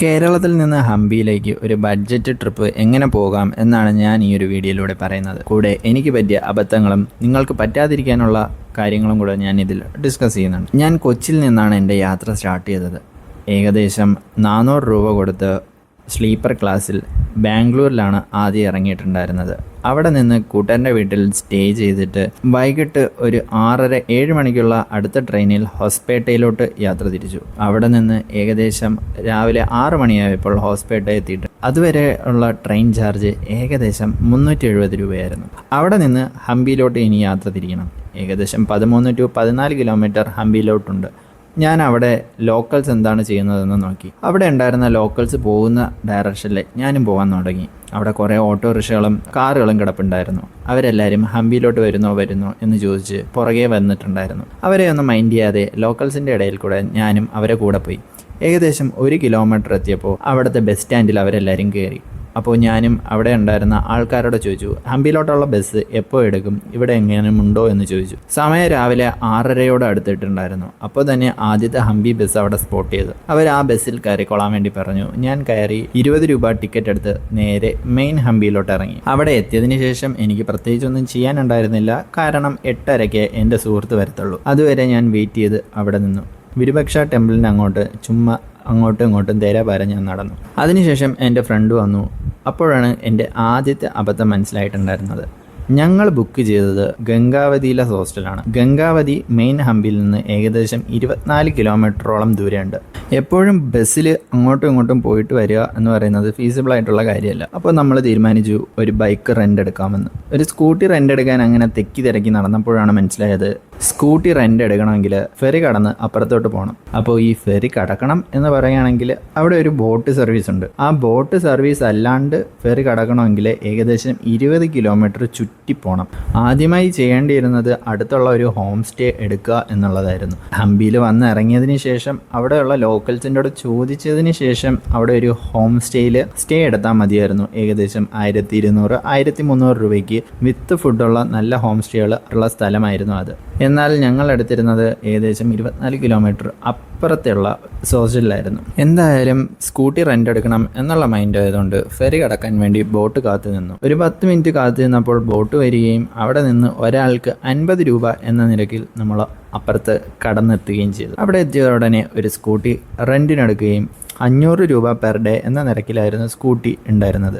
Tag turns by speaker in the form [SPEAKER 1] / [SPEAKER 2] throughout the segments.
[SPEAKER 1] കേരളത്തിൽ നിന്ന് ഹംപിയിലേക്ക് ഒരു ബഡ്ജറ്റ് ട്രിപ്പ് എങ്ങനെ പോകാം എന്നാണ് ഞാൻ ഈ ഒരു വീഡിയോയിലൂടെ പറയുന്നത്. കൂടെ എനിക്ക് പറ്റിയ അബദ്ധങ്ങളും നിങ്ങൾക്ക് പറ്റാതിരിക്കാനുള്ള കാര്യങ്ങളും കൂടെ ഞാൻ ഇതിൽ ഡിസ്കസ് ചെയ്യുന്നുണ്ട്. ഞാൻ കൊച്ചിയിൽ നിന്നാണ് എൻ്റെ യാത്ര സ്റ്റാർട്ട് ചെയ്തത്. ഏകദേശം 400 രൂപ കൊടുത്ത് സ്ലീപ്പർ ക്ലാസ്സിൽ ബാംഗ്ലൂരിലാണ് ആദ്യം ഇറങ്ങിയിട്ടുണ്ടായിരുന്നത്. അവിടെ നിന്ന് കൂട്ടൻ്റെ വീട്ടിൽ സ്റ്റേ ചെയ്തിട്ട് വൈകിട്ട് ഒരു 6:30-7 മണിക്കുള്ള അടുത്ത ട്രെയിനിൽ ഹോസ്പേട്ടയിലോട്ട് യാത്ര തിരിച്ചു. അവിടെ നിന്ന് ഏകദേശം രാവിലെ 6 മണിയായപ്പോൾ ഹോസ്പേട്ട എത്തിയിട്ട് അതുവരെ ഉള്ള ട്രെയിൻ ചാർജ് ഏകദേശം 370 രൂപയായിരുന്നു. അവിടെ നിന്ന് ഹംപിയിലോട്ട് ഇനി യാത്ര തിരിക്കണം. ഏകദേശം 13 to 14 കിലോമീറ്റർ ഹംപിയിലോട്ടുണ്ട്. ഞാൻ അവിടെ ലോക്കൽസ് എന്താണ് ചെയ്യുന്നതെന്ന് നോക്കി. അവിടെ ഉണ്ടായിരുന്ന ലോക്കൽസ് പോകുന്ന ഡയറക്ഷനിൽ ഞാനും പോകാൻ തുടങ്ങി. അവിടെ കുറേ ഓട്ടോറിക്ഷകളും കാറുകളും കിടപ്പുണ്ടായിരുന്നു. അവരെല്ലാവരും ഹംപിയിലോട്ട് വരുന്നോ എന്ന് ചോദിച്ച് പുറകെ വന്നിട്ടുണ്ടായിരുന്നു. അവരെ ഒന്നും മൈൻഡ് ചെയ്യാതെ ലോക്കൽസിൻ്റെ ഇടയിൽ കൂടെ ഞാനും അവരെ കൂടെ പോയി. ഏകദേശം 1 കിലോമീറ്റർ എത്തിയപ്പോൾ അവിടുത്തെ ബസ് സ്റ്റാൻഡിൽ അവരെല്ലാവരും കയറി. അപ്പോൾ ഞാനും അവിടെ ഉണ്ടായിരുന്ന ആൾക്കാരോട് ചോദിച്ചു, ഹംപിയിലോട്ടുള്ള ബസ് എപ്പോൾ എടുക്കും, ഇവിടെ എങ്ങനെയും ഉണ്ടോ എന്ന് ചോദിച്ചു. സമയം രാവിലെ 6:30 അടുത്തിട്ടുണ്ടായിരുന്നു. അപ്പോൾ തന്നെ ആദ്യത്തെ ഹംപി ബസ് അവിടെ സ്പോട്ട് ചെയ്തു. അവർ ആ ബസ്സിൽ കയറിക്കൊള്ളാൻ വേണ്ടി പറഞ്ഞു. ഞാൻ കയറി 20 രൂപ ടിക്കറ്റ് എടുത്ത് നേരെ മെയിൻ ഹംപിയിലോട്ട് ഇറങ്ങി. അവിടെ എത്തിയതിന് ശേഷം എനിക്ക് പ്രത്യേകിച്ചൊന്നും ചെയ്യാനുണ്ടായിരുന്നില്ല. കാരണം 8:30 എൻ്റെ സുഹൃത്ത് വരത്തുള്ളൂ. അതുവരെ ഞാൻ വെയിറ്റ് ചെയ്ത് അവിടെ നിന്നു. വിരുപക്ഷ ടെമ്പിളിൻ്റെ അങ്ങോട്ടും ഇങ്ങോട്ടും തേരാപാരം ഞാൻ നടന്നു. അതിനുശേഷം എൻ്റെ ഫ്രണ്ട് വന്നു. അപ്പോഴാണ് എൻ്റെ ആദ്യത്തെ അബദ്ധം മനസ്സിലായിട്ടുണ്ടായിരുന്നത്. ഞങ്ങൾ ബുക്ക് ചെയ്തത് ഗംഗാവതിയിലെ ഹോസ്റ്റലാണ്. ഗംഗാവതി മെയിൻ ഹംപിയിൽ നിന്ന് ഏകദേശം 24 കിലോമീറ്ററോളം ദൂരമുണ്ട്. എപ്പോഴും ബസ്സിൽ അങ്ങോട്ടും ഇങ്ങോട്ടും പോയിട്ട് വരിക എന്ന് പറയുന്നത് ഫീസിബിൾ ആയിട്ടുള്ള കാര്യമല്ല. അപ്പോൾ നമ്മൾ തീരുമാനിച്ചു ഒരു ബൈക്ക് റെൻ്റ് എടുക്കാമെന്ന്. ഒരു സ്കൂട്ടി റെൻ്റ് എടുക്കാൻ അങ്ങനെ തിരക്കി നടന്നപ്പോഴാണ് മനസ്സിലായത്, സ്കൂട്ടി റെൻ്റ് എടുക്കണമെങ്കിൽ ഫെറി കടന്ന് അപ്പുറത്തോട്ട് പോകണം. അപ്പോൾ ഈ ഫെറി കടക്കണം എന്ന് പറയുകയാണെങ്കിൽ അവിടെ ഒരു ബോട്ട് സർവീസ് ഉണ്ട്. ആ ബോട്ട് സർവീസ് അല്ലാണ്ട് ഫെറി കടക്കണമെങ്കിൽ ഏകദേശം 20 കിലോമീറ്റർ ചുറ്റിപ്പോണം. ആദ്യമായി ചെയ്യേണ്ടിയിരുന്നത് അടുത്തുള്ള ഒരു ഹോം സ്റ്റേ എടുക്കുക എന്നുള്ളതായിരുന്നു. ഹംപിയിൽ വന്ന് ഇറങ്ങിയതിന് ശേഷം അവിടെയുള്ള ലോക്കൽസിൻ്റെ ചോദിച്ചതിന് ശേഷം അവിടെ ഒരു ഹോം സ്റ്റേയിൽ സ്റ്റേ എടുത്താൽ മതിയായിരുന്നു. ഏകദേശം 1200-1300 രൂപയ്ക്ക് വിത്ത് ഫുഡുള്ള നല്ല ഹോം സ്റ്റേകൾ ഉള്ള സ്ഥലമായിരുന്നു അത്. എന്നാൽ ഞങ്ങൾ എടുത്തിരുന്നത് ഏകദേശം 24 കിലോമീറ്റർ അപ്പുറത്തുള്ള ഹോസ്റ്റലിലായിരുന്നു. എന്തായാലും സ്കൂട്ടി റെൻ്റ് എടുക്കണം എന്നുള്ള മൈൻഡ് ആയതുകൊണ്ട് ഫെറി കടക്കാൻ വേണ്ടി ബോട്ട് കാത്തു നിന്നു. ഒരു 10 മിനിറ്റ് കാത്തു നിന്നപ്പോൾ ബോട്ട് വരികയും അവിടെ നിന്ന് ഒരാൾക്ക് 50 രൂപ എന്ന നിരക്കിൽ നമ്മൾ അപ്പുറത്ത് കടന്നെത്തുകയും ചെയ്തു. അവിടെ എത്തിയ ഉടനെ ഒരു സ്കൂട്ടി റെൻറ്റിനെടുക്കുകയും 500 രൂപ പെർ ഡേ എന്ന നിരക്കിലായിരുന്നു സ്കൂട്ടി ഉണ്ടായിരുന്നത്.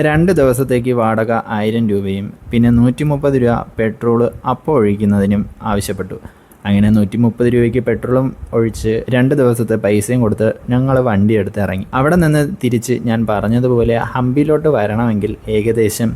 [SPEAKER 1] 2 ദിവസത്തേക്ക് വാടക 1000 രൂപയും പിന്നെ 130 രൂപ പെട്രോള് അപ്പോൾ ഒഴിക്കുന്നതിനും ആവശ്യപ്പെട്ടു. അങ്ങനെ 130 രൂപയ്ക്ക് പെട്രോളും ഒഴിച്ച് 2 ദിവസത്തെ പൈസയും കൊടുത്ത് ഞങ്ങൾ വണ്ടി എടുത്ത് ഇറങ്ങി. അവിടെ നിന്ന് തിരിച്ച് ഞാൻ പറഞ്ഞതുപോലെ ഹംപിയിലോട്ട് വരണമെങ്കിൽ ഏകദേശം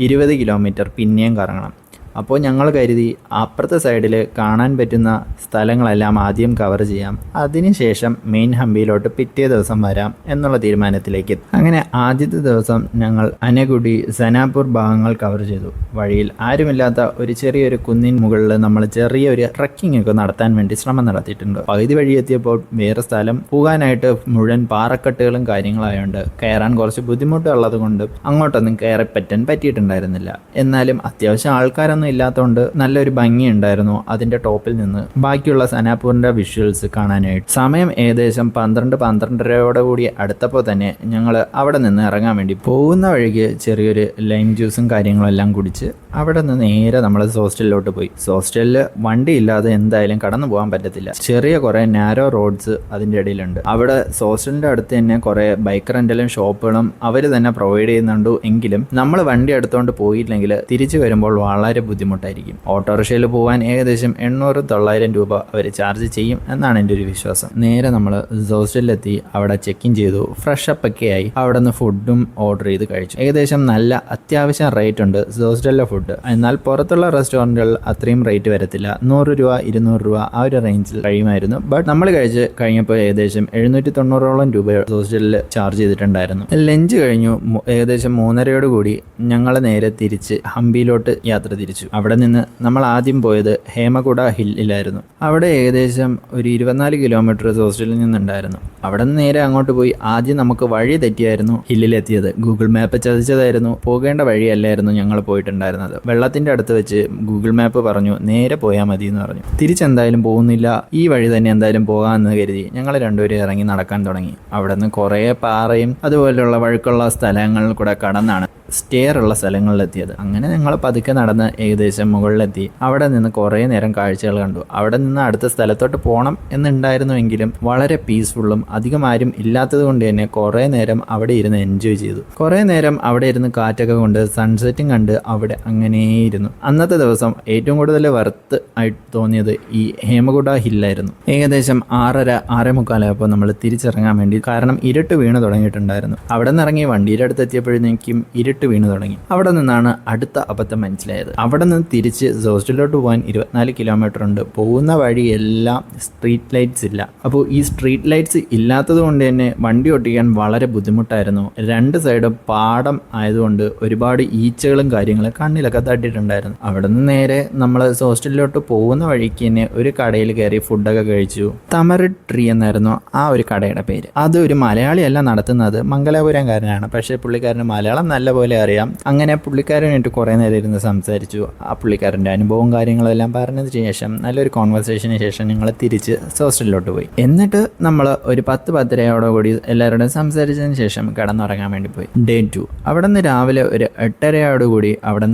[SPEAKER 1] 20 കിലോമീറ്റർ പിന്നെയും കറങ്ങണം. അപ്പോൾ ഞങ്ങൾ കരുതി അപ്പുറത്തെ സൈഡിൽ കാണാൻ പറ്റുന്ന സ്ഥലങ്ങളെല്ലാം ആദ്യം കവർ ചെയ്യാം, അതിനുശേഷം മെയിൻ ഹംപിയിലോട്ട് പിറ്റേ ദിവസം വരാം എന്നുള്ള തീരുമാനത്തിലേക്ക്. അങ്ങനെ ആദ്യത്തെ ദിവസം ഞങ്ങൾ അനഗുഡി, സനാപൂർ ഭാഗങ്ങൾ കവർ ചെയ്തു. വഴിയിൽ ആരുമില്ലാത്ത ഒരു ചെറിയൊരു കുന്നിൻ മുകളിൽ നമ്മൾ ചെറിയൊരു ട്രക്കിംഗ് ഒക്കെ നടത്താൻ വേണ്ടി ശ്രമം നടത്തിയിട്ടുണ്ട്. പകുതി വഴി എത്തിയപ്പോൾ വേറെ സ്ഥലം പോകാനായിട്ട് മുഴുവൻ പാറക്കെട്ടുകളും കാര്യങ്ങളായതുകൊണ്ട് കയറാൻ കുറച്ച് ബുദ്ധിമുട്ടുള്ളത് കൊണ്ട് അങ്ങോട്ടൊന്നും കയറിപ്പറ്റാൻ പറ്റിയിട്ടുണ്ടായിരുന്നില്ല. എന്നാലും അത്യാവശ്യം ആൾക്കാരൊന്നും ഇല്ലാത്തതുകൊണ്ട് നല്ലൊരു ഭംഗി ഉണ്ടായിരുന്നു അതിൻ്റെ ടോപ്പിൽ നിന്ന് ബാക്കിയുള്ള സനാപൂരിൻ്റെ വിഷ്വൽസ് കാണാനായിട്ട്. സമയം ഏകദേശം 12-12:30 കൂടി അടുത്തപ്പോൾ തന്നെ ഞങ്ങൾ അവിടെ നിന്ന് ഇറങ്ങാൻ വേണ്ടി പോകുന്ന വഴിക്ക് ചെറിയൊരു ലൈം ജ്യൂസും കാര്യങ്ങളെല്ലാം കുടിച്ച് അവിടെ നിന്ന് നേരെ നമ്മൾ ഹോസ്റ്റലിലോട്ട് പോയി. ഹോസ്റ്റലിൽ വണ്ടി ഇല്ലാതെ എന്തായാലും കടന്നു പോകാൻ പറ്റത്തില്ല. ചെറിയ കുറേ നാരോ റോഡ്സ് അതിൻ്റെ ഇടയിലുണ്ട്. അവിടെ ഹോസ്റ്റലിൻ്റെ അടുത്ത് തന്നെ കുറേ ബൈക്ക് റെൻ്റലും ഷോപ്പുകളും അവർ തന്നെ പ്രൊവൈഡ് ചെയ്യുന്നുണ്ട്. എങ്കിലും നമ്മൾ വണ്ടി എടുത്തുകൊണ്ട് പോയില്ലെങ്കിൽ തിരിച്ചു വരുമ്പോൾ വളരെ ബുദ്ധിമുട്ടായിരിക്കും. ഓട്ടോറിക്ഷയിൽ പോകാൻ ഏകദേശം 800-900 രൂപ അവർ ചാർജ് ചെയ്യും എന്നാണ് എൻ്റെ ഒരു വിശ്വാസം. നേരെ നമ്മൾ ഹോസ്റ്റലിലെത്തി അവിടെ ചെക്ക് ഇൻ ചെയ്തു. ഫ്രഷ് അപ്പ് ഒക്കെ ആയി അവിടെ നിന്ന് ഫുഡും ഓർഡർ ചെയ്ത് കഴിച്ചു. ഏകദേശം നല്ല അത്യാവശ്യം റേറ്റ് ഉണ്ട് ഹോസ്റ്റലിലെ ഫുഡ്. എന്നാൽ പുറത്തുള്ള റെസ്റ്റോറൻറ്റുകളിൽ അത്രയും റേറ്റ് വരത്തില്ല. 100 രൂപ 200 രൂപ ആ ഒരു റേഞ്ചിൽ കഴിയുമായിരുന്നു. ബട്ട് നമ്മൾ കഴിച്ച് കഴിഞ്ഞപ്പോൾ ഏകദേശം 790 രൂപ ഹോസ്റ്റലിൽ ചാർജ് ചെയ്തിട്ടുണ്ടായിരുന്നു. ലഞ്ച് കഴിഞ്ഞു. ഏകദേശം 3:30 കൂടി ഞങ്ങൾ നേരെ തിരിച്ച് ഹംപിയിലോട്ട് യാത്ര തിരിച്ചു. തിരിച്ചു. അവിടെ നിന്ന് നമ്മൾ ആദ്യം പോയത് ഹേമകുട ഹില്ലിലായിരുന്നു. അവിടെ ഏകദേശം ഒരു 24 കിലോമീറ്റർ ഹോസ്റ്റലിൽ നിന്നുണ്ടായിരുന്നു. അവിടെ നിന്ന് നേരെ അങ്ങോട്ട് പോയി. ആദ്യം നമുക്ക് വഴി തെറ്റിയായിരുന്നു ഹില്ലിലെത്തിയത്. Google map ചതിച്ചതായിരുന്നു. പോകേണ്ട വഴിയല്ലായിരുന്നു ഞങ്ങൾ പോയിട്ടുണ്ടായിരുന്നത്. വെള്ളത്തിന്റെ അടുത്ത് വെച്ച് ഗൂഗിൾ മാപ്പ് പറഞ്ഞു നേരെ പോയാൽ മതി എന്ന് പറഞ്ഞു. തിരിച്ചെന്തായാലും പോകുന്നില്ല, ഈ വഴി തന്നെ എന്തായാലും പോകാമെന്ന് കരുതി ഞങ്ങൾ രണ്ടുപേരും ഇറങ്ങി നടക്കാൻ തുടങ്ങി. അവിടെ നിന്ന് കുറേ പാറയും അതുപോലെയുള്ള വഴുക്കുള്ള സ്ഥലങ്ങളിൽ കൂടെ കടന്നാണ് സ്റ്റെയർ ഉള്ള സ്ഥലങ്ങളിലെത്തിയത്. അങ്ങനെ ഞങ്ങൾ പതുക്കെ നടന്ന് ഏകദേശം മുകളിലെത്തി. അവിടെ നിന്ന് കുറേ നേരം കാഴ്ചകൾ കണ്ടു. അവിടെ നിന്ന് അടുത്ത സ്ഥലത്തോട്ട് പോകണം എന്നുണ്ടായിരുന്നുവെങ്കിലും വളരെ പീസ്ഫുള്ളും അധികം ആരും ഇല്ലാത്തത് കൊണ്ട് തന്നെ കുറേ നേരം അവിടെ ഇരുന്ന് എൻജോയ് ചെയ്തു. കുറേ നേരം അവിടെ ഇരുന്ന് കാറ്റൊക്കെ കൊണ്ട് സൺസെറ്റും കണ്ട് അവിടെ അങ്ങനെയിരുന്നു. അന്നത്തെ ദിവസം ഏറ്റവും കൂടുതൽ വർത്ത് ആയിട്ട് തോന്നിയത് ഈ ഹേമകുട ഹില്ലായിരുന്നു. ഏകദേശം 6:30-6:45 നമ്മൾ തിരിച്ചിറങ്ങാൻ വേണ്ടി, കാരണം ഇരുട്ട് വീണ് തുടങ്ങിയിട്ടുണ്ടായിരുന്നു. അവിടെ നിന്ന് ഇറങ്ങി വണ്ടിയുടെ അടുത്ത് എത്തിയപ്പോഴേക്കും ഇരുട്ട് വീണ് തുടങ്ങി. അവിടെ നിന്നാണ് അടുത്ത അബദ്ധം മനസ്സിലായത്. അവിടെ നിന്ന് തിരിച്ച് ഹോസ്റ്റലിലോട്ട് പോകാൻ 24 കിലോമീറ്റർ ഉണ്ട്. പോകുന്ന വഴിയെല്ലാം സ്ട്രീറ്റ് ലൈറ്റ്സ് ഇല്ല. അപ്പോൾ ഈ സ്ട്രീറ്റ് ലൈറ്റ്സ് ഇല്ലാത്തത് കൊണ്ട് തന്നെ വണ്ടി ഓടിക്കാൻ വളരെ ബുദ്ധിമുട്ടായിരുന്നു. രണ്ട് സൈഡും പാടം ആയതുകൊണ്ട് ഒരുപാട് ഈച്ചകളും കാര്യങ്ങളും കണ്ണിലൊക്കെ തട്ടിയിട്ടുണ്ടായിരുന്നു. അവിടെ നിന്ന് നേരെ നമ്മൾ ഹോസ്റ്റലിലോട്ട് പോകുന്ന വഴിക്ക് തന്നെ ഒരു കടയിൽ കയറി ഫുഡൊക്കെ കഴിച്ചു. തമറിഡ് ട്രീ എന്നായിരുന്നു ആ ഒരു കടയുടെ പേര്. അത് ഒരു മലയാളിയല്ല നടത്തുന്നത്, മംഗലാപുരംകാരനാണ്. പക്ഷേ പുള്ളിക്കാരന് മലയാളം നല്ല പോലെ അറിയാം. അങ്ങനെ പുള്ളിക്കാരനായിട്ട് കുറേ നേരം ഇരുന്ന് സംസാരിച്ചു. ആ പുള്ളിക്കാരൻ്റെ അനുഭവവും കാര്യങ്ങളെല്ലാം പറഞ്ഞതിന് ശേഷം നല്ലൊരു കോൺവെർസേഷന് ശേഷം ഞങ്ങൾ തിരിച്ച് ഹോസ്റ്റലിലോട്ട് പോയി. എന്നിട്ട് നമ്മൾ ഒരു 10-10:30 കൂടി എല്ലാവരോടും സംസാരിച്ചതിന് ശേഷം കിടന്നുറങ്ങാൻ വേണ്ടി പോയി. ഡേ 2 അവിടെ നിന്ന് രാവിലെ ഒരു 8:30 കൂടി അവിടെ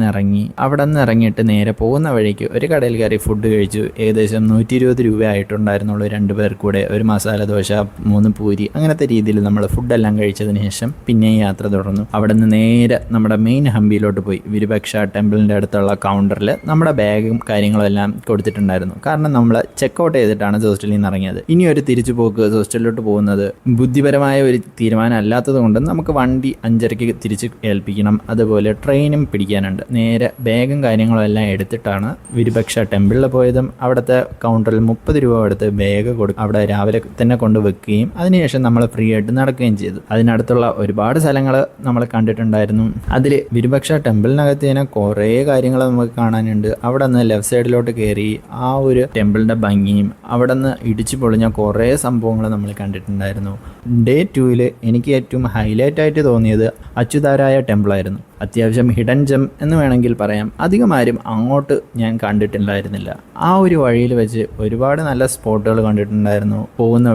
[SPEAKER 1] നിന്ന് ഇറങ്ങിയിട്ട് നേരെ പോകുന്ന വഴിക്ക് ഒരു കടയിൽ കയറി ഫുഡ് കഴിച്ചു. ഏകദേശം 120 രൂപ ആയിട്ടുണ്ടായിരുന്നുള്ളൂ 2 പേർ കൂടെ. ഒരു മസാല ദോശ, 3 പൂരി, അങ്ങനത്തെ രീതിയിൽ നമ്മൾ ഫുഡെല്ലാം കഴിച്ചതിന് ശേഷം പിന്നെ യാത്ര തുടർന്നു. അവിടെ നിന്ന് നേരെ നമ്മുടെ മെയിൻ ഹംപിയിലോട്ട് പോയി. വിരുപക്ഷ ടെമ്പിളിൻ്റെ അടുത്തുള്ള കൗണ്ടറിൽ നമ്മുടെ ബാഗും കാര്യങ്ങളും എല്ലാം കൊടുത്തിട്ടുണ്ടായിരുന്നു. കാരണം നമ്മൾ ചെക്കൗട്ട് ചെയ്തിട്ടാണ് ഹോസ്റ്റലിൽ നിന്ന് ഇറങ്ങിയത്. ഇനി ഒരു തിരിച്ചു പോക്ക് ഹോസ്റ്റലിലോട്ട് പോകുന്നത് ബുദ്ധിപരമായ ഒരു തീരുമാനം അല്ലാത്തത് കൊണ്ട് നമുക്ക് വണ്ടി 5:30 തിരിച്ച് ഏൽപ്പിക്കണം. അതുപോലെ ട്രെയിനും പിടിക്കാനുണ്ട്. നേരെ ബാഗും കാര്യങ്ങളും എല്ലാം എടുത്തിട്ടാണ് വിരുപക്ഷ ടെമ്പിളിൽ പോയതും. അവിടുത്തെ കൗണ്ടറിൽ 30 രൂപ എടുത്ത് ബാഗ് കൊടുക്കും. അവിടെ രാവിലെ തന്നെ കൊണ്ട് വെക്കുകയും അതിനുശേഷം നമ്മൾ ഫ്രീ ആയിട്ട് നടക്കുകയും ചെയ്തു. അതിനടുത്തുള്ള ഒരുപാട് സ്ഥലങ്ങൾ നമ്മൾ കണ്ടിട്ടുണ്ടായിരുന്നു. അതിൽ വിരുപക്ഷ ടെമ്പിളിനകത്ത് തന്നെ കുറേ കാര്യങ്ങൾ നമുക്ക് കാണാനുണ്ട്. അവിടെ നിന്ന് ലെഫ്റ്റ് സൈഡിലോട്ട് കയറി ആ ഒരു ടെമ്പിളിൻ്റെ ഭംഗിയും അവിടെ നിന്ന് ഇടിച്ചു പൊളിഞ്ഞ കുറേ സംഭവങ്ങൾ നമ്മൾ കണ്ടിട്ടുണ്ടായിരുന്നു. ഡേ 2 എനിക്ക് ഏറ്റവും ഹൈലൈറ്റ് ആയിട്ട് തോന്നിയത് അച്യുതാരായ ടെമ്പിളായിരുന്നു. അത്യാവശ്യം ഹിഡൻ ജെം എന്ന് വേണമെങ്കിൽ പറയാം. അധികം ആരും അങ്ങോട്ട് ഞാൻ കണ്ടിട്ടുണ്ടായിരുന്നില്ല. ആ ഒരു വഴിയിൽ വെച്ച് ഒരുപാട് നല്ല സ്പോട്ടുകൾ കണ്ടിട്ടുണ്ടായിരുന്നു. പോകുന്ന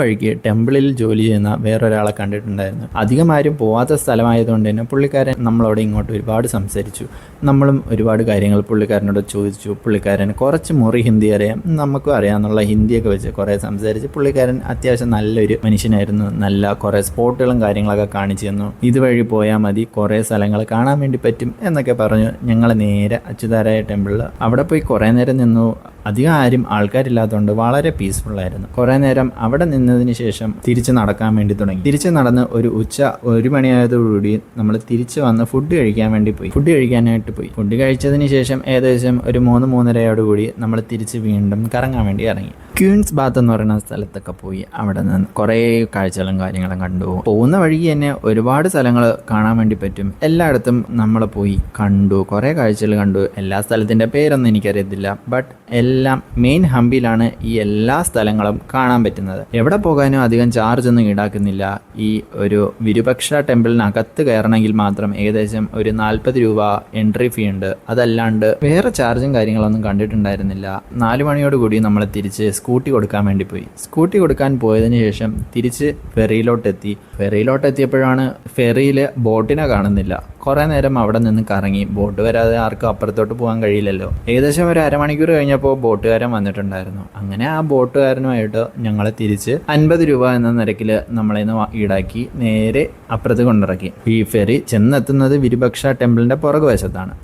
[SPEAKER 1] വഴിക്ക് ടെമ്പിളിൽ ജോലി ചെയ്യുന്ന വേറൊരാളെ കണ്ടിട്ടുണ്ടായിരുന്നു. അധികം ആരും പോവാത്ത സ്ഥലമായതുകൊണ്ട് തന്നെ പുള്ളിക്കാരൻ നമ്മളോട് ഇങ്ങോട്ട് ഒരുപാട് സംസാരിച്ചു. നമ്മളും ഒരുപാട് കാര്യങ്ങൾ പുള്ളിക്കാരനോട് ചോദിച്ചു. പുള്ളിക്കാരൻ കുറച്ച് മുറി ഹിന്ദി അറിയാം, നമുക്കും അറിയാമെന്നുള്ള ഹിന്ദിയൊക്കെ വെച്ച് കുറേ സംസാരിച്ച് പുള്ളിക്കാരൻ അത്യാവശ്യം നല്ലൊരു മനുഷ്യനായിരുന്നു. നല്ല കുറേ സ്പോട്ടുകളും കാര്യങ്ങളൊക്കെ കാണിച്ചു തന്നു. ഇതുവഴി പോയാൽ മതി, കുറേ സ്ഥലങ്ങൾ കാണാൻ വേണ്ടി പറ്റും എന്നൊക്കെ പറഞ്ഞു ഞങ്ങൾ നേരെ അച്യുതാരായ ടെമ്പിളിൽ അവിടെ പോയി കുറേ നേരം നിന്നു. അധികം ആരും ആൾക്കാരില്ലാത്തതുകൊണ്ട് വളരെ പീസ്ഫുള്ളായിരുന്നു. കുറേ നേരം അവിടെ നിന്നതിന് ശേഷം തിരിച്ച് നടക്കാൻ വേണ്ടി തുടങ്ങി. തിരിച്ച് നടന്ന് ഒരു 1 മണിയായതോടുകൂടി നമ്മൾ തിരിച്ച് വന്ന് ഫുഡ് കഴിക്കാനായിട്ട് പോയി. ഫുഡ് കഴിച്ചതിന് ശേഷം ഏകദേശം ഒരു 3-3:30 നമ്മൾ തിരിച്ച് വീണ്ടും കറങ്ങാൻ വേണ്ടി ഇറങ്ങി. ക്യൂൻസ് ബാത്ത് എന്ന് പറയുന്ന സ്ഥലത്തൊക്കെ പോയി. അവിടെ നിന്ന് കുറേ കാഴ്ചകളും കാര്യങ്ങളും കണ്ടു. പോകുന്ന വഴിക്ക് തന്നെ ഒരുപാട് സ്ഥലങ്ങൾ കാണാൻ വേണ്ടി പറ്റും. എല്ലായിടത്തും നമ്മൾ പോയി കണ്ടു, കുറേ കാഴ്ചകൾ കണ്ടു. എല്ലാ സ്ഥലത്തിൻ്റെ പേരൊന്നും എനിക്കറിയത്തില്ല, ബട്ട് എല്ലാം മെയിൻ ഹംപിയിലാണ് ഈ എല്ലാ സ്ഥലങ്ങളും കാണാൻ പറ്റുന്നത്. എവിടെ പോകാനും അധികം ചാർജ് ഒന്നും ഈടാക്കുന്നില്ല. ഈ ഒരു വിരുപക്ഷ ടെമ്പിളിനകത്ത് കയറണമെങ്കിൽ മാത്രം ഏകദേശം ഒരു 40 രൂപ എൻട്രി ഫീ ഉണ്ട്. അതല്ലാണ്ട് വേറെ ചാർജും കാര്യങ്ങളൊന്നും കണ്ടിട്ടുണ്ടായിരുന്നില്ല. 4 മണിയോടുകൂടി നമ്മൾ തിരിച്ച് സ്കൂട്ടി കൊടുക്കാൻ വേണ്ടി പോയി. സ്കൂട്ടി കൊടുക്കാൻ പോയതിന് ശേഷം തിരിച്ച് ഫെറിയിലോട്ടെത്തിയപ്പോഴാണ് ഫെറിയിൽ ബോട്ടിനെ കാണുന്നില്ല. കുറേ നേരം അവിടെ നിന്ന് കറങ്ങി. ബോട്ട് വരാതെ ആർക്കും അപ്പുറത്തോട്ട് പോകാൻ കഴിയില്ലല്ലോ. ഏകദേശം ഒരു 1/2 മണിക്കൂർ കഴിഞ്ഞപ്പോൾ ബോട്ടുകാരൻ വന്നിട്ടുണ്ടായിരുന്നു. അങ്ങനെ ആ ബോട്ടുകാരനുമായിട്ട് ഞങ്ങളെ തിരിച്ച് 50 രൂപ എന്ന നിരക്കിൽ നമ്മളെ ഈടാക്കി നേരെ അപ്പുറത്ത് കൊണ്ടിറക്കി. ഈ ഫെറി ചെന്നെത്തുന്നത് വിരുപക്ഷ ടെമ്പിളിൻ്റെ പുറകുവശത്താണ്.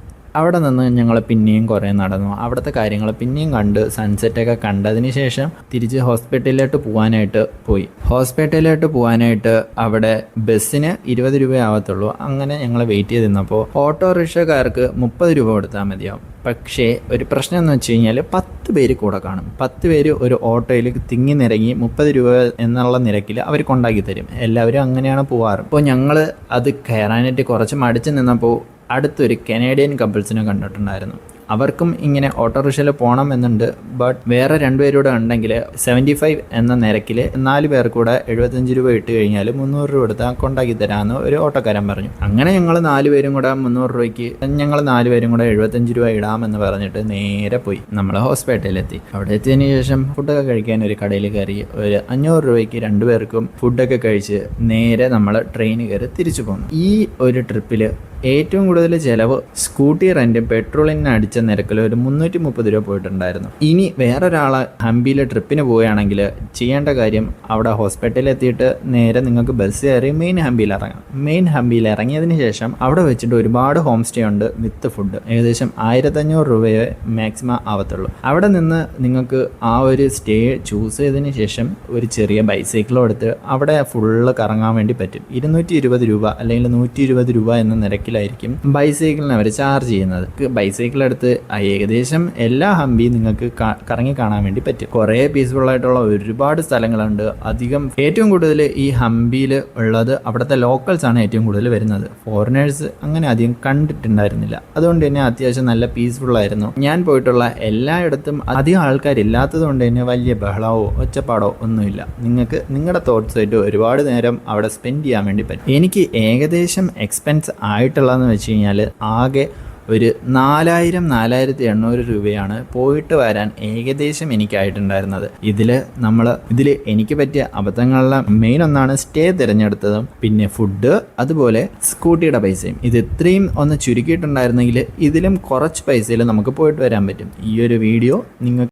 [SPEAKER 1] അവിടെ നിന്ന് ഞങ്ങൾ പിന്നെയും കുറേ നടന്നു. അവിടുത്തെ കാര്യങ്ങൾ പിന്നെയും കണ്ട് സൺസെറ്റൊക്കെ കണ്ടതിന് ശേഷം തിരിച്ച് ഹോസ്പിറ്റലിലോട്ട് പോകാനായിട്ട് അവിടെ ബസ്സിന് 20 രൂപ ആവത്തുള്ളൂ. അങ്ങനെ ഞങ്ങൾ വെയിറ്റ് ചെയ്ത് നിന്നപ്പോൾ ഓട്ടോറിക്ഷക്കാർക്ക് 30 രൂപ കൊടുത്താൽ മതിയാവും. പക്ഷേ ഒരു പ്രശ്നം എന്ന് വെച്ച് കഴിഞ്ഞാൽ 10 പേര് കൂടെ കാണും. 10 പേര് ഒരു ഓട്ടോയിൽ തിങ്ങി നിരങ്ങി 30 രൂപ എന്നുള്ള നിരക്കിൽ അവർ കൊണ്ടാക്കി തരും. എല്ലാവരും അങ്ങനെയാണ് പോവാറ്. അപ്പോൾ ഞങ്ങൾ അത് കയറാനായിട്ട് കുറച്ച് മടിച്ച് നിന്നപ്പോൾ അടുത്തൊരു കനേഡിയൻ കപ്പിൾസിനെ കണ്ടിട്ടുണ്ടായിരുന്നു. അവർക്കും ഇങ്ങനെ ഓട്ടോറിക്ഷയിൽ പോകണം എന്നുണ്ട്. ബട്ട് വേറെ 2 പേരൂടെ ഉണ്ടെങ്കിൽ 75 എന്ന നിരക്കിൽ 4 പേർ കൂടെ 75 രൂപ ഇട്ട് കഴിഞ്ഞാൽ 300 രൂപ എടുത്താൽ കൊണ്ടാക്കി തരാമെന്ന് ഒരു ഓട്ടോക്കാരൻ പറഞ്ഞു. അങ്ങനെ ഞങ്ങൾ 4 പേരും കൂടെ 300 രൂപയ്ക്ക് ഞങ്ങൾ 4 പേരും കൂടെ 75 രൂപ ഇടാമെന്ന് പറഞ്ഞിട്ട് നേരെ പോയി നമ്മൾ ഹോസ്പിറ്റലിലെത്തി. അവിടെ എത്തിയതിന് ശേഷം ഫുഡൊക്കെ കഴിക്കാൻ ഒരു കടയിൽ കയറി ഒരു 500 രൂപയ്ക്ക് 2 പേർക്കും ഫുഡൊക്കെ കഴിച്ച് നേരെ നമ്മൾ ട്രെയിൻ കയറി തിരിച്ചു പോന്നു. ഈ ഒരു ട്രിപ്പിൽ ഏറ്റവും കൂടുതൽ ചിലവ് സ്കൂട്ടി റെൻറ്റും പെട്രോളിന് അടിച്ച നിരക്കിൽ ഒരു 330 രൂപ പോയിട്ടുണ്ടായിരുന്നു. ഇനി വേറൊരാളെ ഹംപിയിൽ ട്രിപ്പിന് പോവുകയാണെങ്കിൽ ചെയ്യേണ്ട കാര്യം അവിടെ ഹോസ്പിറ്റലിൽ എത്തിയിട്ട് നേരെ നിങ്ങൾക്ക് ബസ് കയറി മെയിൻ ഹംപിയിൽ ഇറങ്ങാം. മെയിൻ ഹംപിയിൽ ഇറങ്ങിയതിന് ശേഷം അവിടെ വെച്ചിട്ട് ഒരുപാട് ഹോം സ്റ്റേ ഉണ്ട് വിത്ത് ഫുഡ്. ഏകദേശം 1500 രൂപയെ മാക്സിമം ആവത്തുള്ളൂ. അവിടെ നിന്ന് നിങ്ങൾക്ക് ആ ഒരു സ്റ്റേ ചൂസ് ചെയ്തതിന് ശേഷം ഒരു ചെറിയ ബൈസൈക്കിളും എടുത്ത് അവിടെ ഫുള്ള് കറങ്ങാൻ വേണ്ടി പറ്റും. 220 രൂപ അല്ലെങ്കിൽ 120 രൂപ എന്ന നിരക്കിലായിരിക്കും ബൈസൈക്കിളിന് അവർ ചാർജ് ചെയ്യുന്നത്. ബൈസൈക്കിൾ എടുത്ത് ഏകദേശം എല്ലാ ഹംപിയും നിങ്ങൾക്ക് കറങ്ങി കാണാൻ വേണ്ടി പറ്റും. കുറേ പീസ്ഫുൾ ആയിട്ടുള്ള ഒരുപാട് സ്ഥലങ്ങളുണ്ട്. ഏറ്റവും കൂടുതൽ ഈ ഹംപിയിൽ ഉള്ളത് അവിടുത്തെ ലോക്കൽസ് ആണ് ഏറ്റവും കൂടുതൽ വരുന്നത്. ഫോറിനേഴ്സ് അങ്ങനെ അധികം കണ്ടിട്ടുണ്ടായിരുന്നില്ല. അതുകൊണ്ട് തന്നെ അത്യാവശ്യം നല്ല പീസ്ഫുൾ ആയിരുന്നു. ഞാൻ പോയിട്ടുള്ള എല്ലായിടത്തും അധികം ആൾക്കാരില്ലാത്തത് കൊണ്ട് തന്നെ വലിയ ബഹളമോ ഒച്ചപ്പാടോ ഒന്നുമില്ല. നിങ്ങൾക്ക് നിങ്ങളുടെ തോട്ട്സ് ആയിട്ട് ഒരുപാട് നേരം അവിടെ സ്പെൻഡ് ചെയ്യാൻ വേണ്ടി പറ്റും. എനിക്ക് ഏകദേശം എക്സ്പെൻസ് ആയിട്ടുള്ളതെന്ന് വെച്ച് കഴിഞ്ഞാൽ ആകെ ഒരു 4000-4800 രൂപയാണ് പോയിട്ട് വരാൻ ഏകദേശം എനിക്കായിട്ടുണ്ടായിരുന്നത്. ഇതിൽ എനിക്ക് പറ്റിയ അബദ്ധങ്ങളിലെ മെയിൻ ഒന്നാണ് സ്റ്റേ തിരഞ്ഞെടുത്തതും പിന്നെ ഫുഡ്, അതുപോലെ സ്കൂട്ടിയുടെ പൈസയും. ഇത് ഇത്രയും ഒന്ന് ചുരുക്കിയിട്ടുണ്ടായിരുന്നെങ്കിൽ ഇതിലും കുറച്ച് പൈസയിൽ നമുക്ക് പോയിട്ട് വരാൻ പറ്റും. ഈ ഒരു വീഡിയോ നിങ്ങൾക്ക്